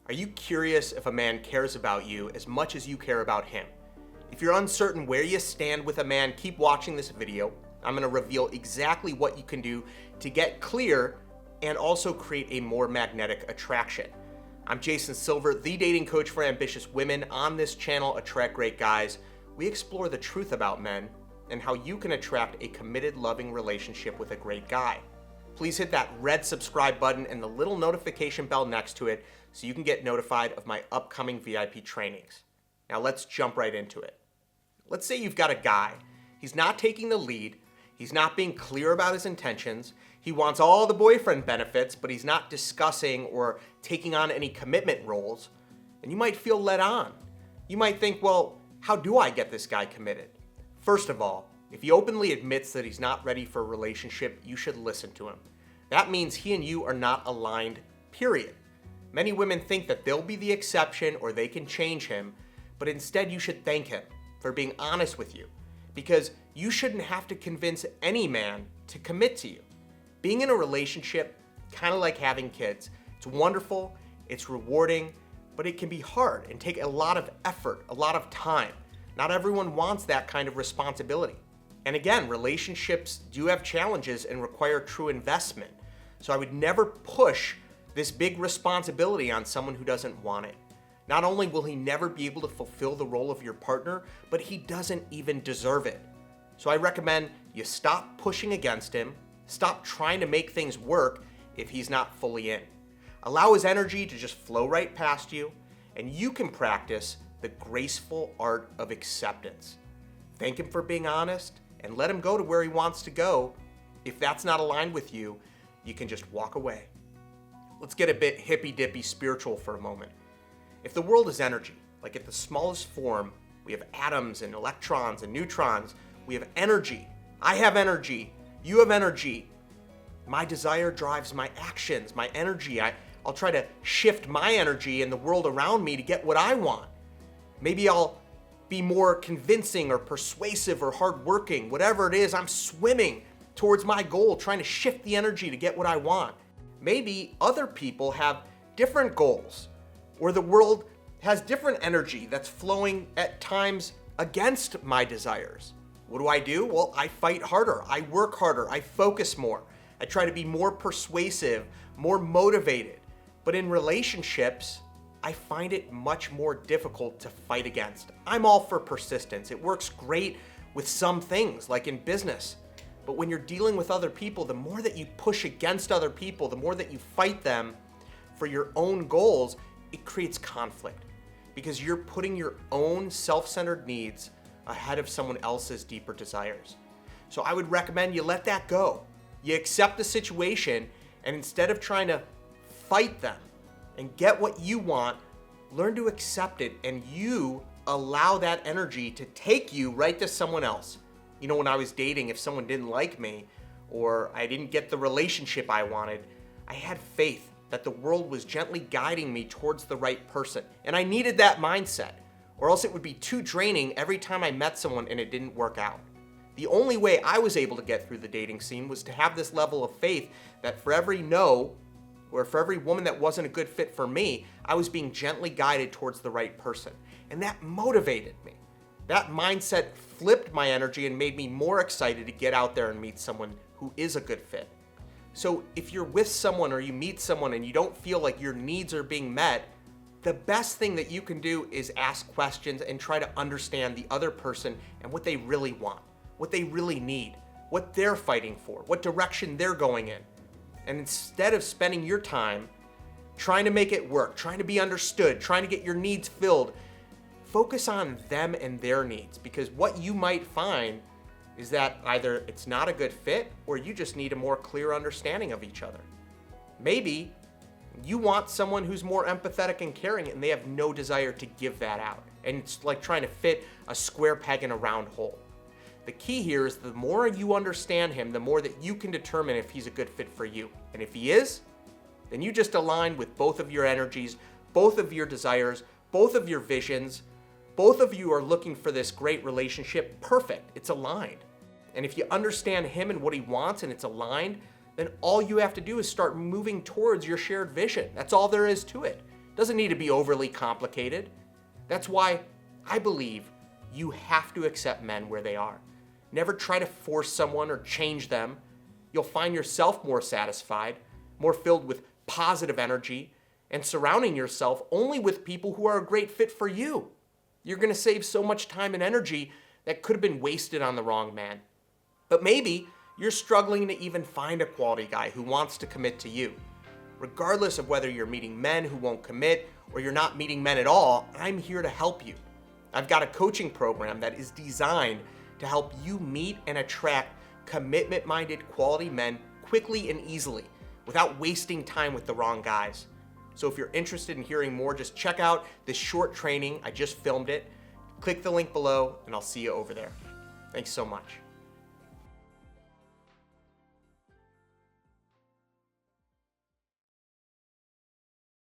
Are you curious if a man cares about you as much as you care about him? If you're uncertain where you stand with a man, keep watching this video. I'm going to reveal exactly what you can do to get clear and also create a more magnetic attraction. I'm Jason Silver, the dating coach for ambitious women. On this channel, Attract Great Guys, we explore the truth about men and how you can attract a committed, loving relationship with a great guy. Please hit that red subscribe button and the little notification bell next to it so you can get notified of my upcoming VIP trainings. Now let's jump right into it. Let's say you've got a guy. He's not taking the lead. He's not being clear about his intentions. He wants all the boyfriend benefits, but he's not discussing or taking on any commitment roles. And you might feel led on. You might think, well, how do I get this guy committed? First of all, if he openly admits that he's not ready for a relationship, you should listen to him. That means he and you are not aligned, period. Many women think that they'll be the exception or they can change him, but instead you should thank him for being honest with you, because you shouldn't have to convince any man to commit to you. Being in a relationship, kind of like having kids, it's wonderful, it's rewarding, but it can be hard and take a lot of effort, a lot of time. Not everyone wants that kind of responsibility. And again, relationships do have challenges and require true investment. So I would never push this big responsibility on someone who doesn't want it. Not only will he never be able to fulfill the role of your partner, but he doesn't even deserve it. So I recommend you stop pushing against him, stop trying to make things work if he's not fully in. Allow his energy to just flow right past you, and you can practice the graceful art of acceptance. Thank him for being honest, and let him go to where he wants to go. If that's not aligned with you, you can just walk away. Let's get a bit hippy-dippy spiritual for a moment. If the world is energy, like at the smallest form, we have atoms and electrons and neutrons, we have energy. I have energy, you have energy. My desire drives my actions, my energy. I'll try to shift my energy in the world around me to get what I want. Maybe I'll be more convincing or persuasive or hardworking. Whatever it is, I'm swimming towards my goal, trying to shift the energy to get what I want. Maybe other people have different goals, or the world has different energy that's flowing at times against my desires. What do? Well, I fight harder, I work harder, I focus more. I try to be more persuasive, more motivated. But in relationships, I find it much more difficult to fight against. I'm all for persistence. It works great with some things, like in business. But when you're dealing with other people, the more that you push against other people, the more that you fight them for your own goals, it creates conflict because you're putting your own self-centered needs ahead of someone else's deeper desires. So I would recommend you let that go. You accept the situation, and instead of trying to fight them and get what you want, learn to accept it, and you allow that energy to take you right to someone else. You know, when I was dating, if someone didn't like me or I didn't get the relationship I wanted, I had faith that the world was gently guiding me towards the right person. And I needed that mindset, or else it would be too draining every time I met someone and it didn't work out. The only way I was able to get through the dating scene was to have this level of faith that for every no, or for every woman that wasn't a good fit for me, I was being gently guided towards the right person. And that motivated me. That mindset flipped my energy and made me more excited to get out there and meet someone who is a good fit. So if you're with someone or you meet someone and you don't feel like your needs are being met, the best thing that you can do is ask questions and try to understand the other person and what they really want, what they really need, what they're fighting for, what direction they're going in. And instead of spending your time trying to make it work, trying to be understood, trying to get your needs filled, focus on them and their needs, because what you might find is that either it's not a good fit or you just need a more clear understanding of each other. Maybe you want someone who's more empathetic and caring and they have no desire to give that out. And it's like trying to fit a square peg in a round hole. The key here is the more you understand him, the more that you can determine if he's a good fit for you. And if he is, then you just align with both of your energies, both of your desires, both of your visions. Both of you are looking for this great relationship. Perfect. It's aligned. And if you understand him and what he wants and it's aligned, then all you have to do is start moving towards your shared vision. That's all there is to it. Doesn't need to be overly complicated. That's why I believe you have to accept men where they are. Never try to force someone or change them. You'll find yourself more satisfied, more filled with positive energy, and surrounding yourself only with people who are a great fit for you. You're going to save so much time and energy that could have been wasted on the wrong man. But maybe you're struggling to even find a quality guy who wants to commit to you. Regardless of whether you're meeting men who won't commit or you're not meeting men at all, I'm here to help you. I've got a coaching program that is designed to help you meet and attract commitment-minded quality men quickly and easily without wasting time with the wrong guys. So if you're interested in hearing more, just check out this short training. I just filmed it. Click the link below and I'll see you over there. Thanks so much.